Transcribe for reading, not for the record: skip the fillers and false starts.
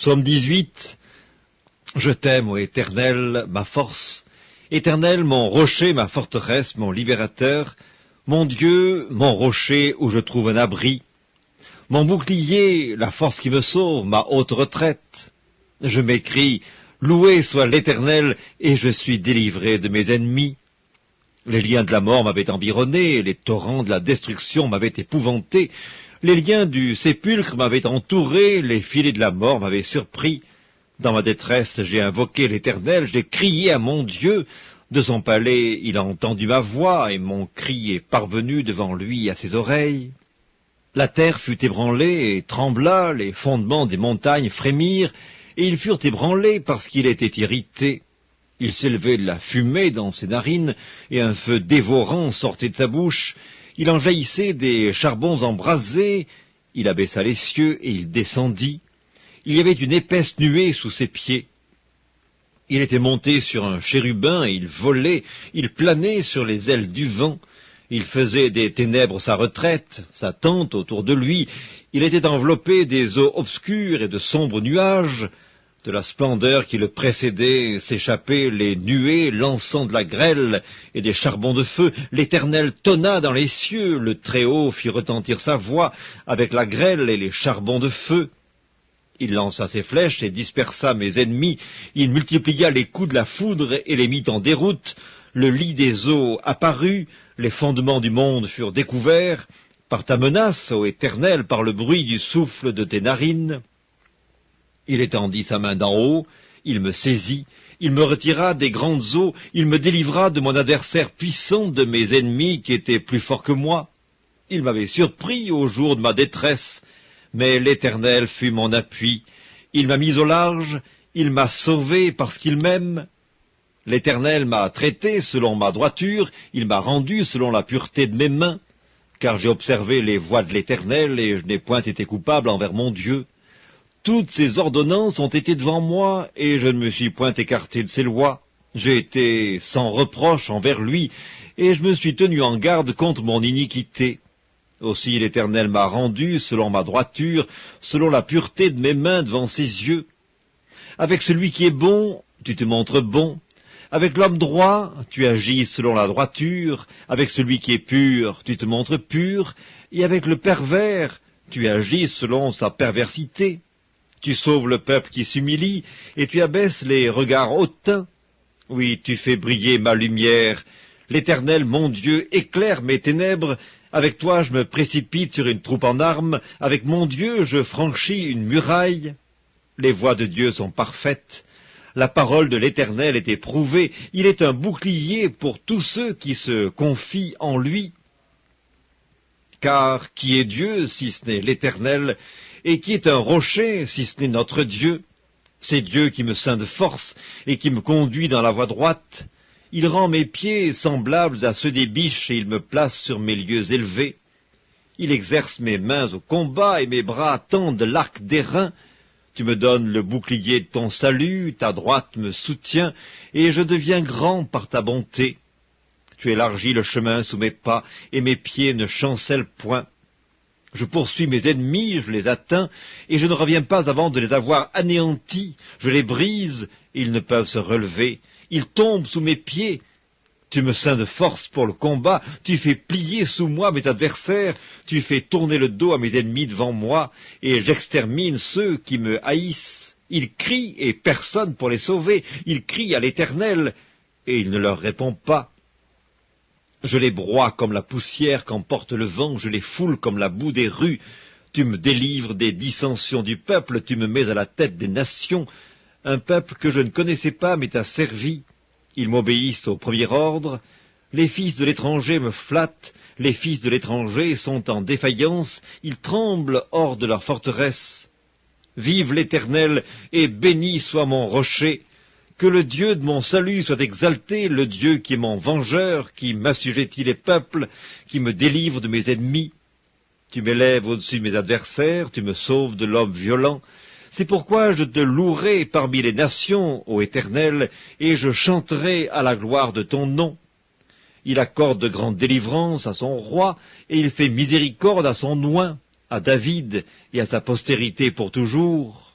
Psaume 18. Je t'aime, ô Éternel, ma force. Éternel, mon rocher, ma forteresse, mon libérateur, mon Dieu, mon rocher où je trouve un abri, mon bouclier, la force qui me sauve, ma haute retraite. Je m'écrie, loué soit l'Éternel, et je suis délivré de mes ennemis. Les liens de la mort m'avaient environné, les torrents de la destruction m'avaient épouvanté, les liens du sépulcre m'avaient entouré, les filets de la mort m'avaient surpris. Dans ma détresse, j'ai invoqué l'Éternel, j'ai crié à mon Dieu. De son palais, il a entendu ma voix, et mon cri est parvenu devant lui à ses oreilles. La terre fut ébranlée et trembla, les fondements des montagnes frémirent, et ils furent ébranlés parce qu'il était irrité. Il s'élevait de la fumée dans ses narines, et un feu dévorant sortait de sa bouche. Il en jaillissait des charbons embrasés. Il abaissa les cieux, et il descendit. Il y avait une épaisse nuée sous ses pieds. Il était monté sur un chérubin, et il volait, il planait sur les ailes du vent. Il faisait des ténèbres sa retraite, sa tente autour de lui. Il était enveloppé des eaux obscures et de sombres nuages. De la splendeur qui le précédait s'échappaient les nuées lançant de la grêle et des charbons de feu. L'Éternel tonna dans les cieux, le Très-Haut fit retentir sa voix avec la grêle et les charbons de feu. Il lança ses flèches et dispersa mes ennemis. Il multiplia les coups de la foudre et les mit en déroute. Le lit des eaux apparut, les fondements du monde furent découverts. Par ta menace, ô Éternel, par le bruit du souffle de tes narines. Il étendit sa main d'en haut, il me saisit, il me retira des grandes eaux, il me délivra de mon adversaire puissant, de mes ennemis qui étaient plus forts que moi. Il m'avait surpris au jour de ma détresse, mais l'Éternel fut mon appui. Il m'a mis au large, il m'a sauvé parce qu'il m'aime. L'Éternel m'a traité selon ma droiture, il m'a rendu selon la pureté de mes mains, car j'ai observé les voies de l'Éternel et je n'ai point été coupable envers mon Dieu. Toutes ses ordonnances ont été devant moi, et je ne me suis point écarté de ses lois. J'ai été sans reproche envers lui, et je me suis tenu en garde contre mon iniquité. Aussi l'Éternel m'a rendu selon ma droiture, selon la pureté de mes mains devant ses yeux. Avec celui qui est bon, tu te montres bon. Avec l'homme droit, tu agis selon la droiture. Avec celui qui est pur, tu te montres pur. Et avec le pervers, tu agis selon sa perversité. Tu sauves le peuple qui s'humilie, et tu abaisses les regards hautains. Oui, tu fais briller ma lumière. L'Éternel, mon Dieu, éclaire mes ténèbres. Avec toi, je me précipite sur une troupe en armes. Avec mon Dieu, je franchis une muraille. Les voies de Dieu sont parfaites. La parole de l'Éternel est éprouvée. Il est un bouclier pour tous ceux qui se confient en lui. Car qui est Dieu, si ce n'est l'Éternel, et qui est un rocher, si ce n'est notre Dieu? C'est Dieu qui me ceint de force et qui me conduit dans la voie droite. Il rend mes pieds semblables à ceux des biches et il me place sur mes lieux élevés. Il exerce mes mains au combat et mes bras tendent l'arc d'airain. Tu me donnes le bouclier de ton salut, ta droite me soutient et je deviens grand par ta bonté. Tu élargis le chemin sous mes pas et mes pieds ne chancellent point. Je poursuis mes ennemis, je les atteins, et je ne reviens pas avant de les avoir anéantis. Je les brise, et ils ne peuvent se relever. Ils tombent sous mes pieds. Tu me ceins de force pour le combat, tu fais plier sous moi mes adversaires, tu fais tourner le dos à mes ennemis devant moi, et j'extermine ceux qui me haïssent. Ils crient, et personne pour les sauver. Ils crient à l'Éternel, et il ne leur répond pas. Je les broie comme la poussière qu'emporte le vent, je les foule comme la boue des rues. Tu me délivres des dissensions du peuple, tu me mets à la tête des nations. Un peuple que je ne connaissais pas m'est asservi. Ils m'obéissent au premier ordre. Les fils de l'étranger me flattent, les fils de l'étranger sont en défaillance, ils tremblent hors de leur forteresse. Vive l'Éternel, et béni soit mon rocher. Que le Dieu de mon salut soit exalté, le Dieu qui est mon vengeur, qui m'assujettit les peuples, qui me délivre de mes ennemis. Tu m'élèves au-dessus de mes adversaires, tu me sauves de l'homme violent. C'est pourquoi je te louerai parmi les nations, ô Éternel, et je chanterai à la gloire de ton nom. Il accorde de grandes délivrances à son roi, et il fait miséricorde à son oint, à David et à sa postérité pour toujours.